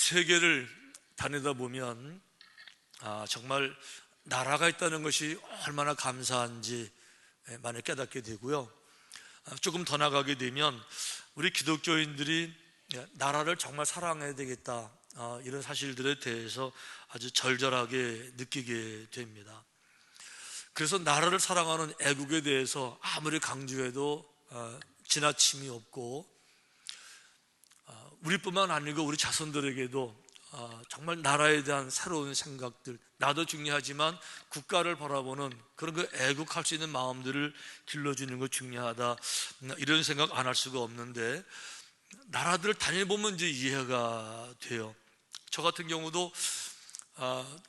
세계를 다니다 보면 정말 나라가 있다는 것이 얼마나 감사한지 많이 깨닫게 되고요. 조금 더 나가게 되면 우리 기독교인들이 나라를 정말 사랑해야 되겠다, 이런 사실들에 대해서 아주 절절하게 느끼게 됩니다. 그래서 나라를 사랑하는 애국에 대해서 아무리 강조해도 지나침이 없고, 우리뿐만 아니고 우리 자손들에게도 정말 나라에 대한 새로운 생각들, 나도 중요하지만 국가를 바라보는 그런 그 애국할 수 있는 마음들을 길러주는 것 중요하다, 이런 생각 안 할 수가 없는데, 나라들을 다녀보면 이제 이해가 돼요. 저 같은 경우도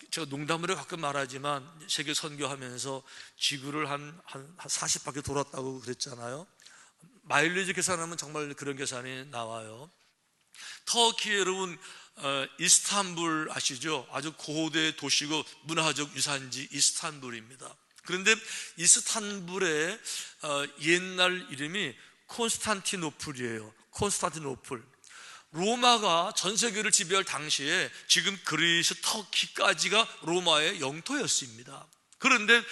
제가 농담으로 가끔 말하지만 세계 선교하면서 지구를 한 40바퀴 돌았다고 그랬잖아요. 마일리지 계산하면 정말 그런 계산이 나와요. 터키, 여러분 이스탄불 아시죠? 아주 고대 도시고 문화적 유산지 이스탄불입니다. 그런데 이스탄불의 옛날 이름이 콘스탄티노플이에요. 콘스탄티노플. 로마가 전 세계를 지배할 당시에 지금 그리스, 터키까지가 로마의 영토였습니다. 그런데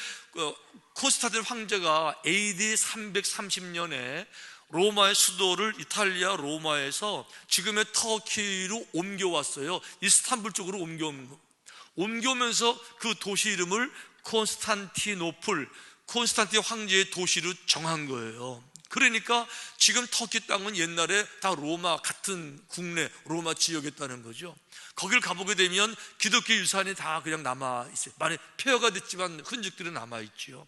콘스탄틴 황제가 AD 330년에 로마의 수도를 이탈리아 로마에서 지금의 터키로 옮겨왔어요. 이스탄불 쪽으로 옮겨오면서 그 도시 이름을 콘스탄티노플, 콘스탄틴 황제의 도시로 정한 거예요. 그러니까 지금 터키 땅은 옛날에 다 로마 같은 국내 로마 지역이었다는 거죠. 거길 가보게 되면 기독교 유산이 다 그냥 남아있어요. 많이 폐허가 됐지만 흔적들은 남아있죠.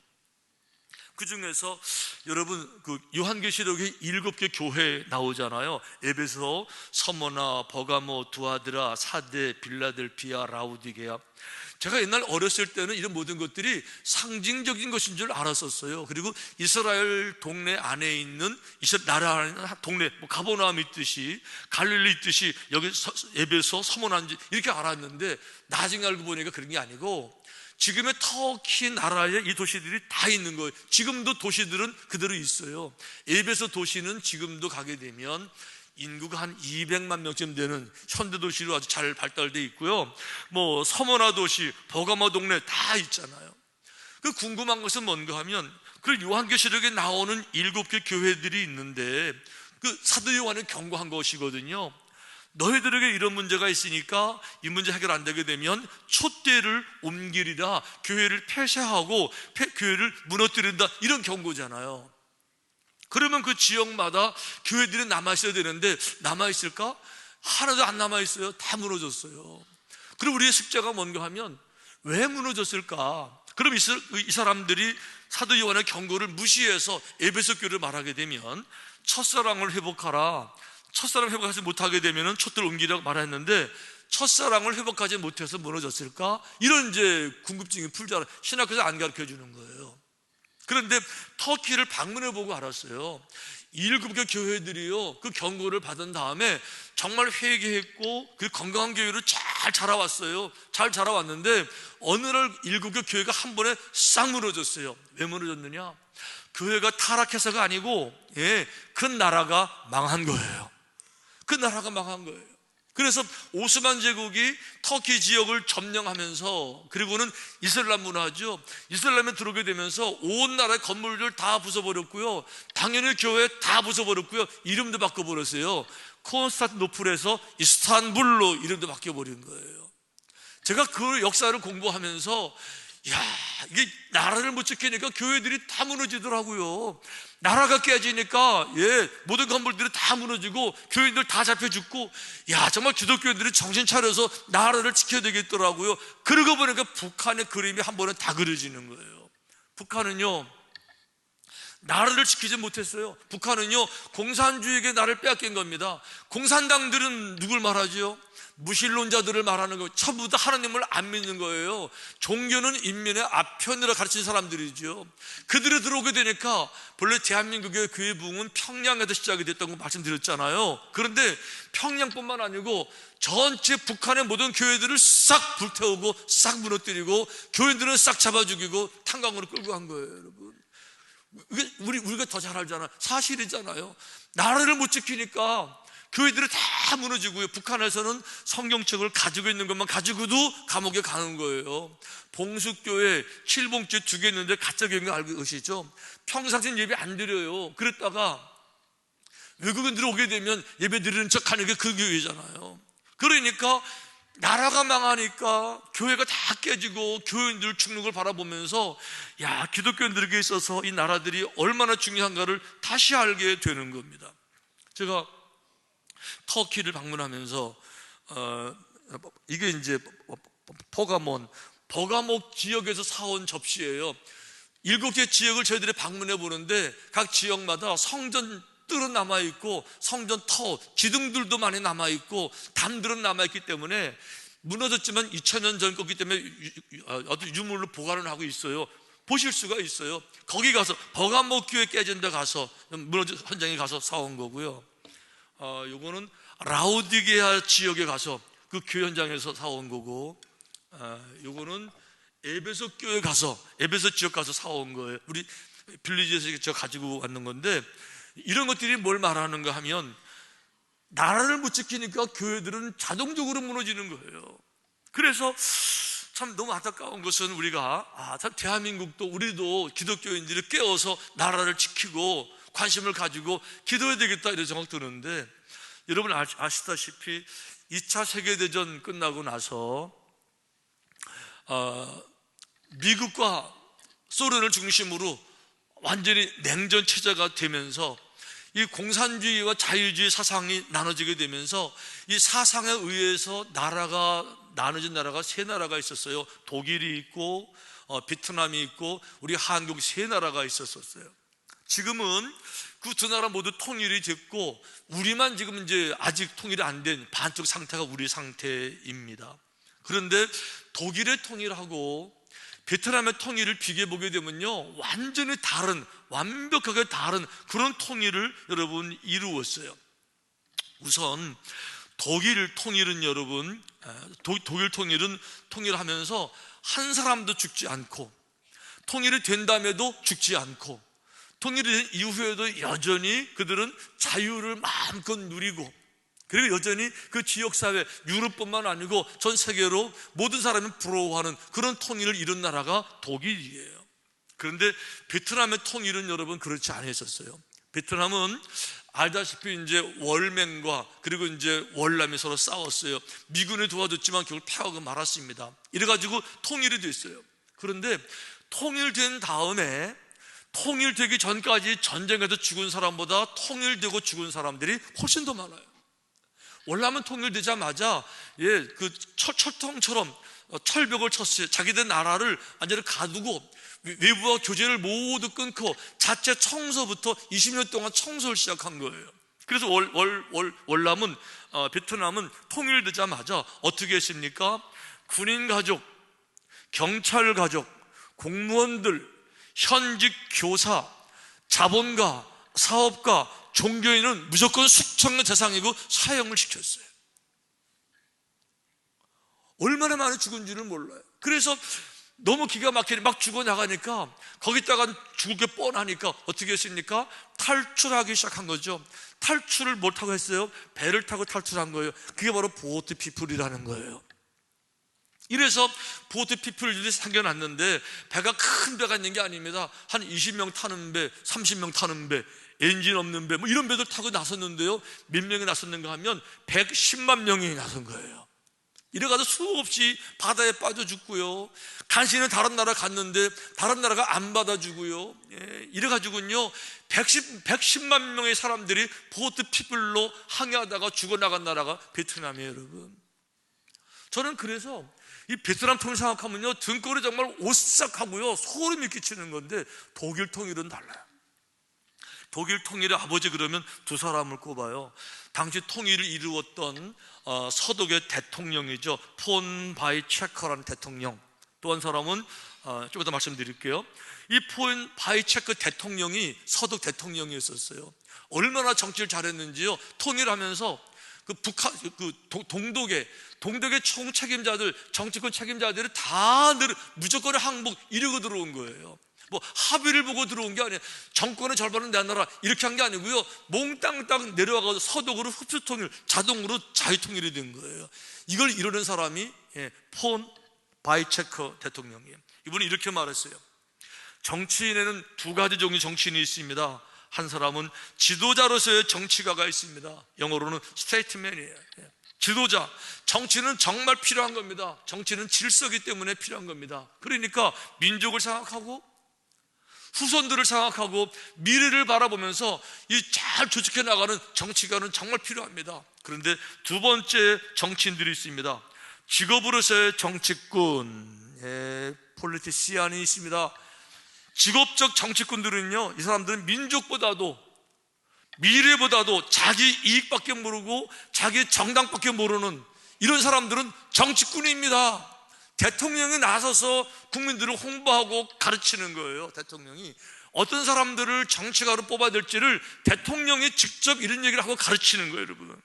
그 중에서 여러분 그 요한계시록에 7개 교회 나오잖아요. 에베소, 서머나, 버가모, 두아드라, 사데, 빌라델피아, 라우디게아. 제가 옛날 어렸을 때는 이런 모든 것들이 상징적인 것인 줄 알았었어요. 그리고 이스라엘 동네 안에 있는 나라 안에 동네, 가버나움 있듯이 갈릴리 있듯이 여기 에베소, 서머나 이렇게 알았는데, 나중에 알고 보니까 그런 게 아니고 지금의 터키 나라에 이 도시들이 다 있는 거예요. 지금도 도시들은 그대로 있어요. 에베소 도시는 지금도 가게 되면 인구가 한 200만 명쯤 되는 현대 도시로 아주 잘 발달되어 있고요. 서머나 도시, 버가모 동네 다 있잖아요. 그 궁금한 것은 뭔가 하면 그 요한계시록에 나오는 7개 교회들이 있는데 그 사도 요한은 경고한 것이거든요. 너희들에게 이런 문제가 있으니까 이 문제 해결 안 되게 되면 촛대를 옮기리라, 교회를 폐쇄하고 교회를 무너뜨린다, 이런 경고잖아요. 그러면 그 지역마다 교회들이 남아있어야 되는데 남아있을까? 하나도 안 남아있어요. 다 무너졌어요. 그럼 우리의 숙제가 뭔가 하면 왜 무너졌을까? 그럼 이 사람들이 사도 요한의 경고를 무시해서 에베소 교회를 말하게 되면 첫사랑을 회복하라, 첫사랑 회복하지 못하게 되면 촛대를 옮기라고 말했는데 첫사랑을 회복하지 못해서 무너졌을까? 이런 이제 궁금증이 풀잖아요. 신학교에서 안 가르쳐 주는 거예요. 그런데 터키를 방문해보고 알았어요. 7개 교회들이요, 그 경고를 받은 다음에 정말 회개했고 그 건강한 교회로 잘 자라왔어요. 잘 자라왔는데 어느 날 7개 교회가 한 번에 싹 무너졌어요. 왜 무너졌느냐? 교회가 타락해서가 아니고 그 나라가 망한 거예요. 그 나라가 망한 거예요. 그래서 오스만 제국이 터키 지역을 점령하면서, 그리고는 이슬람 문화죠. 이슬람에 들어오게 되면서 온 나라의 건물들 다 부숴버렸고요. 당연히 교회 다 부숴버렸고요. 이름도 바꿔버렸어요. 콘스탄티노플에서 이스탄불로 이름도 바뀌어버린 거예요. 제가 그 역사를 공부하면서 이게 나라를 못 지키니까 교회들이 다 무너지더라고요. 나라가 깨지니까 모든 건물들이 다 무너지고 교인들 다 잡혀 죽고, 정말 기독교인들이 정신 차려서 나라를 지켜야 되겠더라고요. 그러고 보니까 북한의 그림이 한 번에 다 그려지는 거예요. 북한은요, 나라를 지키지 못했어요. 북한은요, 공산주의에게 나를 빼앗긴 겁니다. 공산당들은 누굴 말하죠? 무신론자들을 말하는 거예요. 전부 다 하나님을 안 믿는 거예요. 종교는 인민의 아편이라 가르친 사람들이죠. 그들이 들어오게 되니까, 본래 대한민국의 교회 부흥은 평양에서 시작이 됐다고 말씀드렸잖아요. 그런데 평양뿐만 아니고 전체 북한의 모든 교회들을 싹 불태우고 싹 무너뜨리고 교인들은 싹 잡아 죽이고 탄광으로 끌고 간 거예요, 여러분. 우리가 더 잘 알잖아요. 사실이잖아요. 나라를 못 지키니까 교회들이 다 다 무너지고요. 북한에서는 성경책을 가지고 있는 것만 가지고도 감옥에 가는 거예요. 봉숙교회 칠봉집 2개 있는데 가짜 교회인 거 알고 계시죠? 평상시엔 예배 안 드려요. 그랬다가 외국인들이 오게 되면 예배 드리는 척 하는 게 그 교회잖아요. 그러니까 나라가 망하니까 교회가 다 깨지고 교인들 죽는 걸 바라보면서 야, 기독교인들에게 있어서 이 나라들이 얼마나 중요한가를 다시 알게 되는 겁니다. 제가 터키를 방문하면서 이게 이제 버가목 지역에서 사온 접시예요. 7개 지역을 저희들이 방문해 보는데 각 지역마다 성전 뜰은 남아있고 성전 터, 기둥들도 많이 남아있고 담들은 남아있기 때문에 무너졌지만 2000년 전 거기 때문에 어떤 유물로 보관을 하고 있어요. 보실 수가 있어요. 거기 가서 버가목 교회 깨진 데 가서 무너진 현장에 가서 사온 거고요. 요거는 라우디게아 지역에 가서 그 교회 현장에서 사온 거고, 요거는 에베소 교회 가서 에베소 지역 가서 사온 거예요. 우리 빌리지에서 제가 가지고 왔는 건데, 이런 것들이 뭘 말하는가 하면 나라를 못 지키니까 교회들은 자동적으로 무너지는 거예요. 그래서 참 너무 안타까운 것은 우리가 참 대한민국도 우리도 기독교인들이 깨어서 나라를 지키고 관심을 가지고 기도해야 되겠다 이런 생각 드는데, 여러분 아시다시피 2차 세계대전 끝나고 나서 미국과 소련을 중심으로 완전히 냉전 체제가 되면서 이 공산주의와 자유주의 사상이 나눠지게 되면서 이 사상에 의해서 나눠진 나라가 3나라가 있었어요. 독일이 있고 베트남이 있고 우리 한국 3나라가 있었어요. 지금은 그 2나라 모두 통일이 됐고 우리만 지금 이제 아직 통일이 안 된 반쪽 상태가 우리 상태입니다. 그런데 독일의 통일하고 베트남의 통일을 비교해보게 되면요, 완전히 다른, 완벽하게 다른 그런 통일을 여러분 이루었어요. 우선 독일 통일은 여러분, 독일 통일은 통일하면서 한 사람도 죽지 않고, 통일이 된 다음에도 죽지 않고, 통일이 된 이후에도 여전히 그들은 자유를 마음껏 누리고, 그리고 여전히 그 지역사회, 유럽뿐만 아니고 전 세계로 모든 사람이 부러워하는 그런 통일을 이룬 나라가 독일이에요. 그런데 베트남의 통일은 여러분 그렇지 않았었어요. 베트남은 알다시피 이제 월맹과 그리고 이제 월남이 서로 싸웠어요. 미군이 도와줬지만 결국 패하고 말았습니다. 이래가지고 통일이 됐어요. 그런데 통일된 다음에 통일되기 전까지 전쟁에서 죽은 사람보다 통일되고 죽은 사람들이 훨씬 더 많아요. 월남은 통일되자마자 그 철통처럼 철벽을 쳤어요. 자기들 나라를 완전히 가두고 외부와 교제를 모두 끊고 자체 청소부터 20년 동안 청소를 시작한 거예요. 그래서 월남은 베트남은 통일되자마자 어떻게 했습니까? 군인 가족, 경찰 가족, 공무원들, 현직 교사, 자본가, 사업가, 종교인은 무조건 숙청의 대상이고 사형을 시켰어요. 얼마나 많이 죽은지를 몰라요. 그래서 너무 기가 막히게 막 죽어나가니까 거기다가 죽을 게 뻔하니까 어떻게 했습니까? 탈출하기 시작한 거죠. 탈출을 못하고 했어요. 배를 타고 탈출한 거예요. 그게 바로 보트 피플이라는 거예요. 이래서 보트 피플들이 생겨났는데, 배가 큰 배가 있는 게 아닙니다. 한 20명 타는 배, 30명 타는 배, 엔진 없는 배, 뭐 이런 배들 타고 나섰는데요, 몇 명이 나섰는가 하면 110만 명이 나선 거예요. 이래가지고 수없이 바다에 빠져 죽고요, 간신히 다른 나라 갔는데 다른 나라가 안 받아주고요, 이래가지고요 110만 명의 사람들이 보트 피플로 항해하다가 죽어나간 나라가 베트남이에요. 여러분, 저는 그래서 이 베트남 통일 생각하면요 등골이 정말 오싹하고요 소름이 끼치는 건데, 독일 통일은 달라요. 독일 통일의 아버지 그러면 2사람을 꼽아요. 당시 통일을 이루었던 서독의 대통령이죠. 폰 바이체커라는 대통령. 또 한 사람은 좀 이따 말씀드릴게요. 이 폰 바이체커 대통령이 서독 대통령이었어요. 얼마나 정치를 잘했는지요. 통일하면서 그 북한, 그 동독의 총책임자들, 정치권 책임자들이 다 무조건 항복 이러고 들어온 거예요. 뭐 합의를 보고 들어온 게 아니에요. 정권의 절반은 내놔라 이렇게 한 게 아니고요, 몽땅 딱 내려와가지고 서독으로 흡수통일, 자동으로 자유통일이 된 거예요. 이걸 이루는 사람이 폰 바이체커 대통령이에요. 이분이 이렇게 말했어요. 정치인에는 두 가지 종류의 정치인이 있습니다. 한 사람은 지도자로서의 정치가가 있습니다. 영어로는 스테이트맨이에요. 지도자, 정치는 정말 필요한 겁니다. 정치는 질서이기 때문에 필요한 겁니다. 그러니까 민족을 생각하고 후손들을 생각하고 미래를 바라보면서 이 잘 조직해 나가는 정치가는 정말 필요합니다. 그런데 두 번째 정치인들이 있습니다. 직업으로서의 정치꾼, 폴리티시안이 있습니다. 직업적 정치꾼들은요, 이 사람들은 민족보다도 미래보다도 자기 이익밖에 모르고 자기 정당밖에 모르는 이런 사람들은 정치꾼입니다. 대통령이 나서서 국민들을 홍보하고 가르치는 거예요. 대통령이 어떤 사람들을 정치가로 뽑아야 될지를 대통령이 직접 이런 얘기를 하고 가르치는 거예요. 여러분,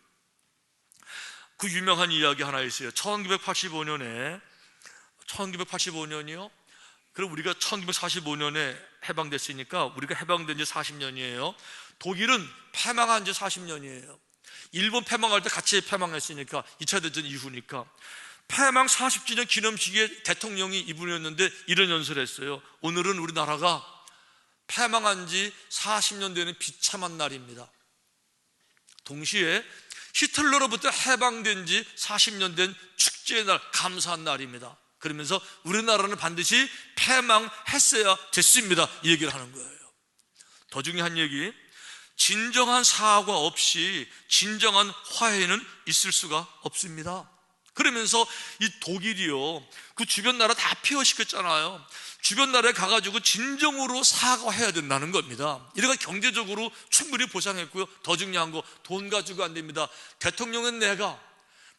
그 유명한 이야기 하나 있어요. 1985년이요. 그럼 우리가 1945년에 해방됐으니까 우리가 해방된 지 40년이에요. 독일은 패망한 지 40년이에요. 일본 패망할 때 같이 패망했으니까 2차 대전 이후니까 패망 40주년 기념식에 대통령이 이분이었는데 이런 연설을 했어요. 오늘은 우리나라가 패망한 지 40년 되는 비참한 날입니다. 동시에 히틀러로부터 해방된 지 40년 된 축제의 날, 감사한 날입니다. 그러면서 우리나라는 반드시 패망했어야 됐습니다, 이 얘기를 하는 거예요. 더 중요한 얘기, 진정한 사과 없이 진정한 화해는 있을 수가 없습니다. 그러면서 이 독일이요, 그 주변 나라 다 폐허시켰잖아요. 주변 나라에 가가지고 진정으로 사과해야 된다는 겁니다. 이래가 경제적으로 충분히 보상했고요. 더 중요한 거, 돈 가지고 안 됩니다. 대통령은 내가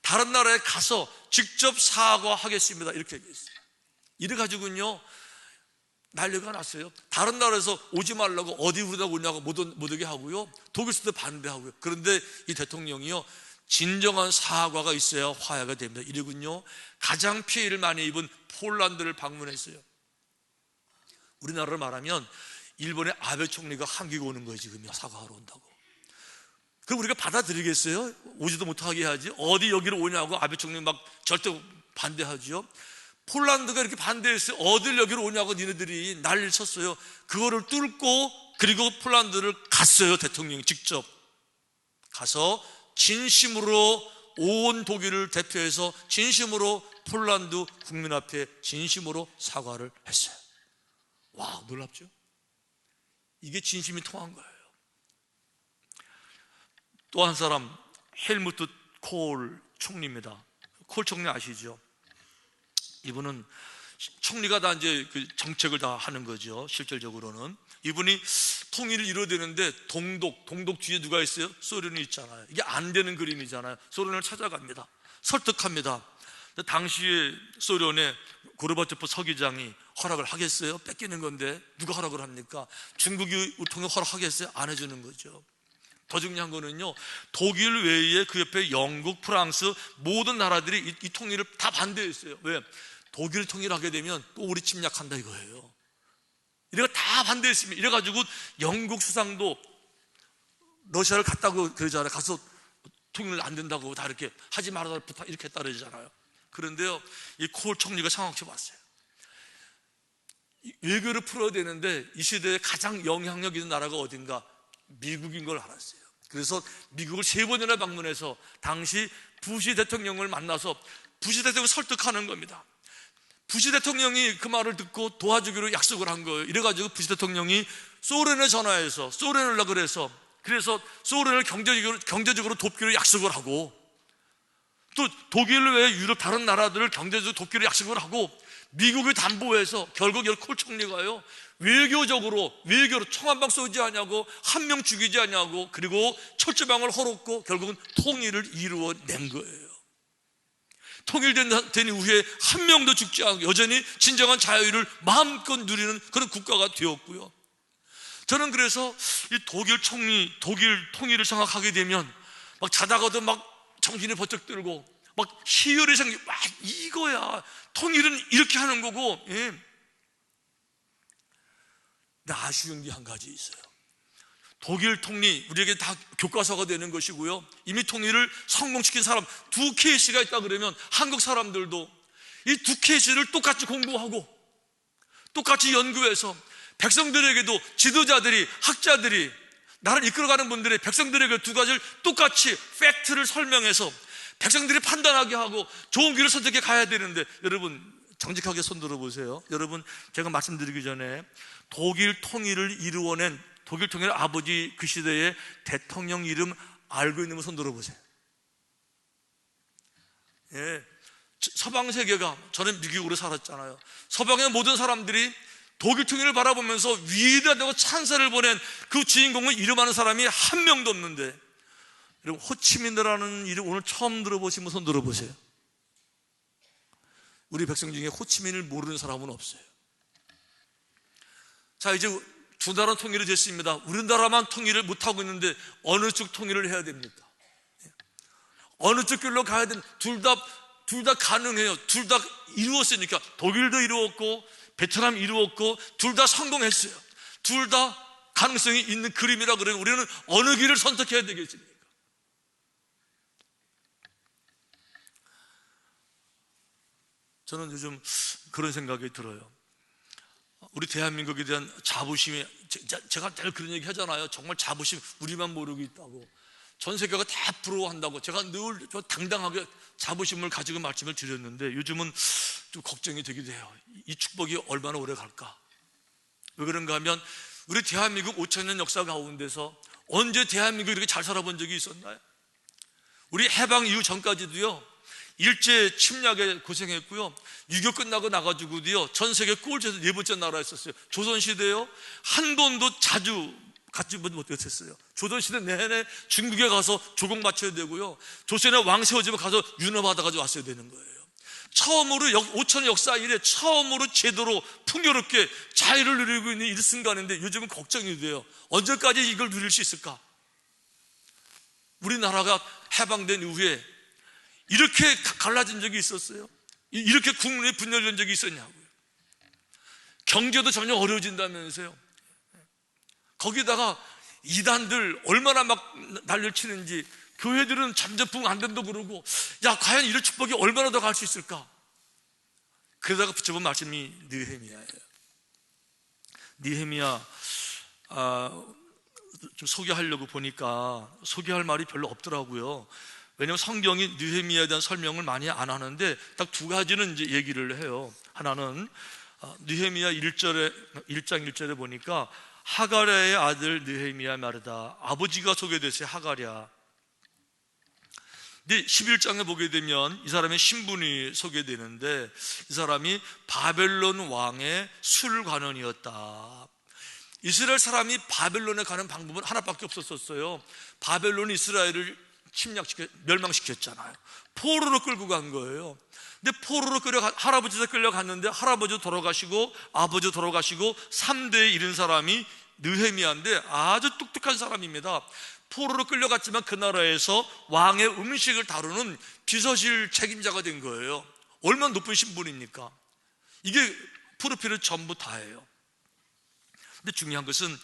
다른 나라에 가서 직접 사과하겠습니다, 이렇게 얘기했어요. 이래가지고는요 난리가 났어요. 다른 나라에서 오지 말라고, 어디 우리나라 오냐고 못 오게 하고요, 독일에서도 반대하고요. 그런데 이 대통령이요, 진정한 사과가 있어야 화해가 됩니다. 이러군요, 가장 피해를 많이 입은 폴란드를 방문했어요. 우리나라로 말하면 일본의 아베 총리가 한국에 오는 거예요. 지금 사과하러 온다고. 그럼 우리가 받아들이겠어요? 오지도 못하게 해야지. 어디 여기로 오냐고 아베 총리 막 절대 반대하죠. 폴란드가 이렇게 반대했어요. 어딜 여기로 오냐고 니네들이 난리를 쳤어요. 그거를 뚫고 그리고 폴란드를 갔어요. 대통령이 직접 가서 진심으로 온 독일을 대표해서 진심으로 폴란드 국민 앞에 진심으로 사과를 했어요. 와, 놀랍죠? 이게 진심이 통한 거예요. 또 한 사람, 헬무트 콜 총리입니다. 콜 총리 아시죠? 이분은 총리가 다 이제 그 정책을 다 하는 거죠. 실질적으로는 이분이 통일을 이뤄내는데 동독 뒤에 누가 있어요? 소련이 있잖아요. 이게 안 되는 그림이잖아요. 소련을 찾아갑니다. 설득합니다. 당시에 소련의 고르바초프 서기장이 허락을 하겠어요? 뺏기는 건데 누가 허락을 합니까? 중국이 통일 허락하겠어요? 안 해주는 거죠. 더 중요한 거는요, 독일 외에 그 옆에 영국, 프랑스 모든 나라들이 이 통일을 다 반대했어요. 왜? 독일 통일하게 되면 또 우리 침략한다 이거예요. 이래가 다 반대했습니다. 이래가지고 영국 수상도 러시아를 갔다고 그러잖아요. 가서 통일 안 된다고 다 이렇게 하지 말아라 부탁 이렇게 따르잖아요. 그런데요, 이 콜 총리가 생각해 봤어요. 외교를 풀어야 되는데 이 시대에 가장 영향력 있는 나라가 어딘가? 미국인 걸 알았어요. 그래서 미국을 3번이나 방문해서 당시 부시 대통령을 만나서 부시 대통령을 설득하는 겁니다. 부시 대통령이 그 말을 듣고 도와주기로 약속을 한 거예요. 이래가지고 부시 대통령이 소련에 전화해서 소련을 하려고 그래서 소련을 경제적으로 돕기로 약속을 하고, 또 독일 외에 유럽 다른 나라들을 경제적으로 돕기로 약속을 하고, 미국을 담보해서 결국 콜 총리가요, 외교로 총 한 방 쏘지 않냐고, 한 명 죽이지 않냐고, 그리고 철조망을 헐었고 결국은 통일을 이루어낸 거예요. 통일된 이후에 한 명도 죽지 않고 여전히 진정한 자유를 마음껏 누리는 그런 국가가 되었고요. 저는 그래서 이 독일 통일을 생각하게 되면 막 자다가도 막 정신이 번쩍 들고 막 희열이 생기고, 와, 이거야 통일은 이렇게 하는 거고, 예. 근데 아쉬운 게 한 가지 있어요. 독일 통리, 우리에게 다 교과서가 되는 것이고요, 이미 통일을 성공시킨 사람 두 케이스가 있다 그러면 한국 사람들도 이 두 케이스를 똑같이 공부하고 똑같이 연구해서 백성들에게도 지도자들이, 학자들이, 나라를 이끌어가는 분들의 백성들에게 두 가지를 똑같이 팩트를 설명해서 백성들이 판단하게 하고 좋은 길을 선택해 가야 되는데, 여러분 정직하게 손 들어보세요. 여러분, 제가 말씀드리기 전에 독일 통일을 이루어낸 독일 통일 아버지 그 시대의 대통령 이름 알고 있는 분 손 들어보세요. 예, 서방 세계가, 저는 미국으로 살았잖아요. 서방의 모든 사람들이 독일 통일을 바라보면서 위대하다고 찬사를 보낸 그 주인공을 이름하는 사람이 한 명도 없는데, 여러분 호치민이라는 이름 오늘 처음 들어보신 분 손 들어보세요. 우리 백성 중에 호치민을 모르는 사람은 없어요. 자, 이제 두 나라 통일이 됐습니다. 우리나라만 통일을 못하고 있는데 어느 쪽 통일을 해야 됩니까? 어느 쪽 길로 가야 되는, 둘 다 가능해요. 둘 다 이루었으니까. 독일도 이루었고 베트남 이루었고 둘 다 성공했어요. 둘 다 가능성이 있는 그림이라 그러면 우리는 어느 길을 선택해야 되겠습니까? 저는 요즘 그런 생각이 들어요. 우리 대한민국에 대한 자부심이, 제가 늘 그런 얘기 하잖아요. 정말 자부심 우리만 모르고 있다고, 전 세계가 다 부러워한다고. 제가 늘 당당하게 자부심을 가지고 말씀을 드렸는데 요즘은 좀 걱정이 되기도 해요. 이 축복이 얼마나 오래 갈까? 왜 그런가 하면 우리 대한민국 5,000년 역사 가운데서 언제 대한민국이 이렇게 잘 살아본 적이 있었나요? 우리 해방 이후 전까지도요, 일제 침략에 고생했고요, 6.25 끝나고 나가지고도요, 전 세계 꼴찌에서 4번째 나라였었어요. 조선시대요, 한 번도 자주 갖지 못했어요. 조선시대 내내 중국에 가서 조공 바쳐야 되고요, 조선의 왕 세워지면 가서 윤허 받아가지고 왔어야 되는 거예요. 처음으로 5,000년 역사 이래 처음으로 제대로 풍요롭게 자유를 누리고 있는 이 순간인데 요즘은 걱정이 돼요. 언제까지 이걸 누릴 수 있을까? 우리나라가 해방된 이후에 이렇게 갈라진 적이 있었어요? 이렇게 국민이 분열된 적이 있었냐고요. 경제도 점점 어려워진다면서요. 거기다가 이단들 얼마나 막 난리를 치는지, 교회들은 점점 붕 안 된다고 그러고, 야 과연 이런 축복이 얼마나 더 갈 수 있을까? 그러다가 붙여본 말씀이 느헤미야예요. 느헤미야 좀 소개하려고 보니까 소개할 말이 별로 없더라고요. 왜냐하면 성경이 느헤미야에 대한 설명을 많이 안 하는데 딱 두 가지는 이제 얘기를 해요. 하나는 느헤미야 1장 1절에 보니까 하가랴의 아들 느헤미야 말이다. 아버지가 소개됐어요. 하가랴. 근데 11장에 보게 되면 이 사람의 신분이 소개되는데, 이 사람이 바벨론 왕의 술관원이었다. 이스라엘 사람이 바벨론에 가는 방법은 하나밖에 없었어요. 바벨론이 이스라엘을 멸망시켰잖아요. 포로로 끌고 간 거예요. 근데 포로로 할아버지도 끌려갔는데 할아버지도 돌아가시고 아버지도 돌아가시고 3대에 이른 사람이 느헤미야인데 아주 똑똑한 사람입니다. 포로로 끌려갔지만 그 나라에서 왕의 음식을 다루는 비서실 책임자가 된 거예요. 얼마나 높은 신분입니까? 이게 프로필을 전부 다예요. 근데 중요한 것은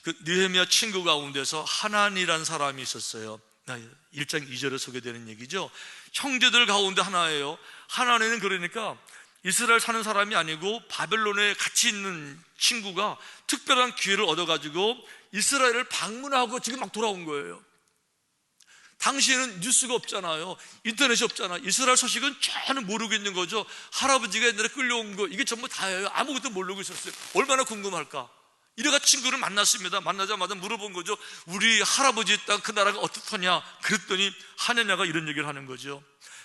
그 느헤미야 친구 가운데서 하난이라는 사람이 있었어요. 1장 2절에 소개되는 얘기죠. 형제들 가운데 하나예요. 하나는 그러니까 이스라엘 사는 사람이 아니고 바벨론에 같이 있는 친구가 특별한 기회를 얻어가지고 이스라엘을 방문하고 지금 막 돌아온 거예요. 당시에는 뉴스가 없잖아요. 인터넷이 없잖아요. 이스라엘 소식은 전혀 모르고 있는 거죠. 할아버지가 옛날에 끌려온 거 이게 전부 다예요. 아무것도 모르고 있었어요. 얼마나 궁금할까? 이래가 친구를 만났습니다. 만나자마자 물어본 거죠. 우리 할아버지의 땅 그 나라가 어떻더냐? 그랬더니 하느냐가 이런 얘기를 하는 거죠.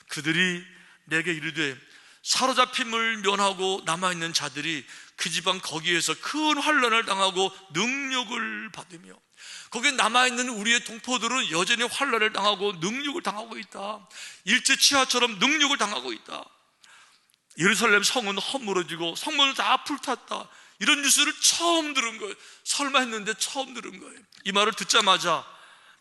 그들이 내게 이르되 사로잡힘을 면하고 남아있는 자들이 그 지방 거기에서 큰 환난을 당하고 능욕을 받으며, 거기에 남아있는 우리의 동포들은 여전히 환난을 당하고 능욕을 당하고 있다. 일제 치하처럼 능욕을 당하고 있다. 예루살렘 성은 허물어지고 성문은 다 불탔다. 이런 뉴스를 처음 들은 거예요. 설마 했는데 처음 들은 거예요. 이 말을 듣자마자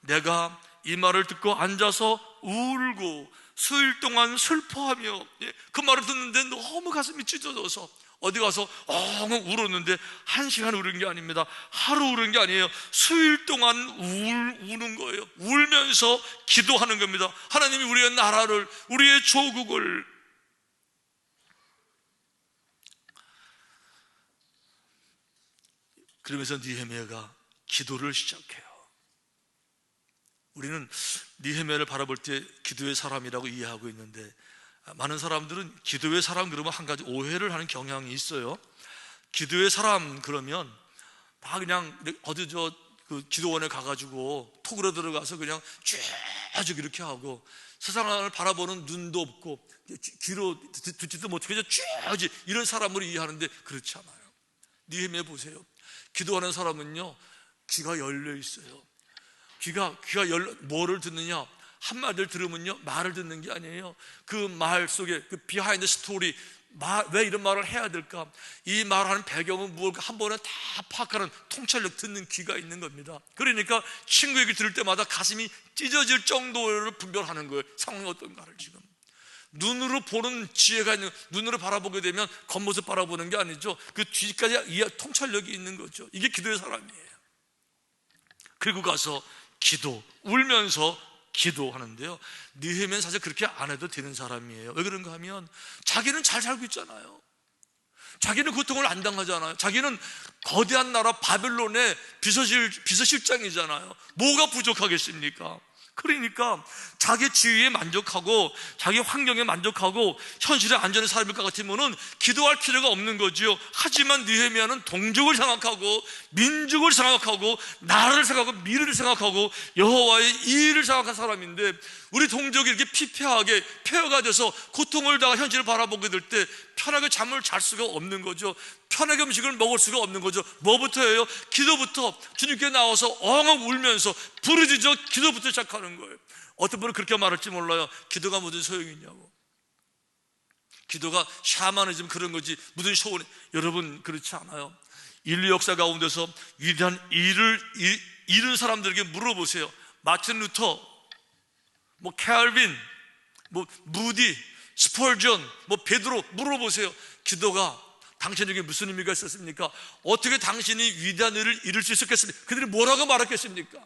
내가 이 말을 듣고 앉아서 울고 수일 동안 슬퍼하며, 그 말을 듣는데 너무 가슴이 찢어져서 어디 가서 엉엉 울었는데 1시간 울은 게 아닙니다. 하루 울은 게 아니에요. 수일 동안 우는 거예요. 울면서 기도하는 겁니다. 하나님이 우리의 나라를, 우리의 조국을, 그러면서 느헤미야가 기도를 시작해요. 우리는 느헤미야를 바라볼 때 기도의 사람이라고 이해하고 있는데, 많은 사람들은 기도의 사람 그러면 한 가지 오해를 하는 경향이 있어요. 기도의 사람 그러면 다 그냥 어디 그 기도원에 가가지고 톡으로 들어가서 그냥 쭉 이렇게 하고 세상을 바라보는 눈도 없고 귀로 듣지도 못하게 쭉 이런 사람으로 이해하는데, 그렇지 않아요. 느헤미야 보세요. 기도하는 사람은요, 귀가 열려 있어요. 귀가 뭐를 듣느냐? 한마디를 들으면요, 말을 듣는 게 아니에요. 그 말 속에 그 비하인드 스토리, 왜 이런 말을 해야 될까? 이 말하는 배경은 무엇일까? 한 번에 다 파악하는 통찰력, 듣는 귀가 있는 겁니다. 그러니까 친구 얘기 들을 때마다 가슴이 찢어질 정도를 분별하는 거예요. 상황이 어떤가를. 지금 눈으로 보는 지혜가 있는, 눈으로 바라보게 되면 겉모습 바라보는 게 아니죠. 그 뒤까지 통찰력이 있는 거죠. 이게 기도의 사람이에요. 그리고 가서 울면서 기도하는데요, 느헤미야는 사실 그렇게 안 해도 되는 사람이에요. 왜 그런가 하면 자기는 잘 살고 있잖아요. 자기는 고통을 안 당하잖아요. 자기는 거대한 나라 바벨론의 비서실장이잖아요. 뭐가 부족하겠습니까? 그러니까 자기 지위에 만족하고 자기 환경에 만족하고 현실에 안전한 삶일 것 같으면은 기도할 필요가 없는 거죠. 하지만 느헤미야는 동족을 생각하고 민족을 생각하고 나라를 생각하고 미래를 생각하고 여호와의 일을 생각한 사람인데, 우리 동족이 이렇게 피폐하게 폐허가 돼서 고통을 당한 현실을 바라보게 될 때 편하게 잠을 잘 수가 없는 거죠. 편하게 음식을 먹을 수가 없는 거죠. 뭐부터예요? 기도부터. 주님께 나와서 엉엉 울면서 부르짖어 기도부터 시작하는 거예요. 어떤 분은 그렇게 말할지 몰라요. 기도가 무슨 소용이 있냐고. 기도가 샤머니즘 그런 거지 무슨 소원이. 여러분, 그렇지 않아요. 인류 역사 가운데서 위대한 일을 이룬 사람들에게 물어보세요. 마틴 루터, 칼빈, 무디, 스펄전, 베드로 베드로 기도가 당신에게 무슨 의미가 있었습니까? 어떻게 당신이 위대한 일을 이룰 수 있었겠습니까? 그들이 뭐라고 말했겠습니까?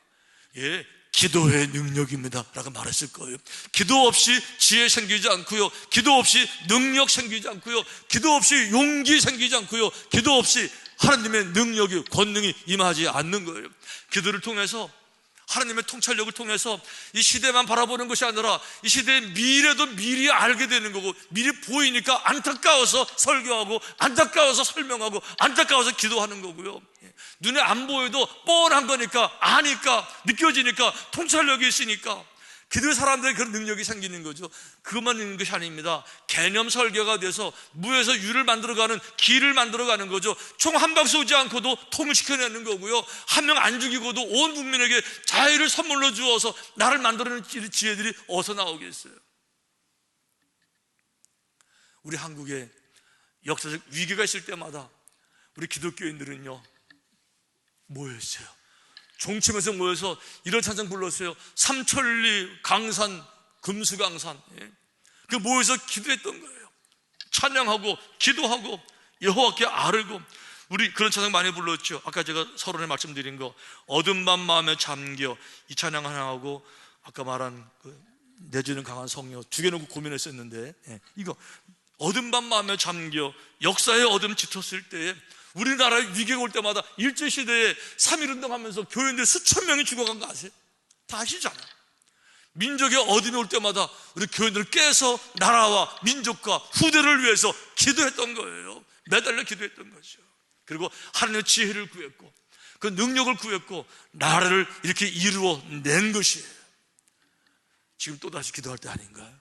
예, 기도의 능력입니다 라고 말했을 거예요. 기도 없이 지혜 생기지 않고요, 기도 없이 능력 생기지 않고요, 기도 없이 용기 생기지 않고요, 기도 없이 하나님의 능력이, 권능이 임하지 않는 거예요. 기도를 통해서, 하나님의 통찰력을 통해서 이 시대만 바라보는 것이 아니라 이 시대의 미래도 미리 알게 되는 거고, 미리 보이니까 안타까워서 설교하고 안타까워서 설명하고 안타까워서 기도하는 거고요. 눈에 안 보여도 뻔한 거니까, 아니까, 느껴지니까, 통찰력이 있으니까 기도의 사람들의 그런 능력이 생기는 거죠. 그것만 있는 것이 아닙니다. 개념 설계가 돼서 무에서 유를 만들어가는 길을 만들어가는 거죠. 총 한 방 쏘지 않고도 통일시켜내는 거고요. 한 명 안 죽이고도 온 국민에게 자유를 선물로 주어서 나를 만들어내는 지혜들이 어디서 나오겠어요? 우리 한국에 역사적 위기가 있을 때마다 우리 기독교인들은요, 모였어요. 종치면서 모여서 이런 찬양 불렀어요. 삼천리 강산, 금수강산. 그 모여서 기도했던 거예요. 찬양하고 기도하고 여호와께 아뢰고. 우리 그런 찬양 많이 불렀죠. 아까 제가 서론에 말씀드린 거, 어둠 밤 마음에 잠겨, 이 찬양 하나 하고, 아까 말한 내주는 강한 성령 두 개 놓고 고민했었는데, 이거 어둠 밤 마음에 잠겨, 역사의 어둠 짙었을 때에, 우리나라에 위기가 올 때마다 일제시대에 3.1운동 하면서 교인들 수천 명이 죽어간 거 아세요? 다 아시잖아요. 민족의 어둠이 올 때마다 우리 교인들을 깨서 나라와 민족과 후대를 위해서 기도했던 거예요. 매달려 기도했던 거죠. 그리고 하나님의 지혜를 구했고 그 능력을 구했고 나라를 이렇게 이루어낸 것이에요. 지금 또다시 기도할 때 아닌가요?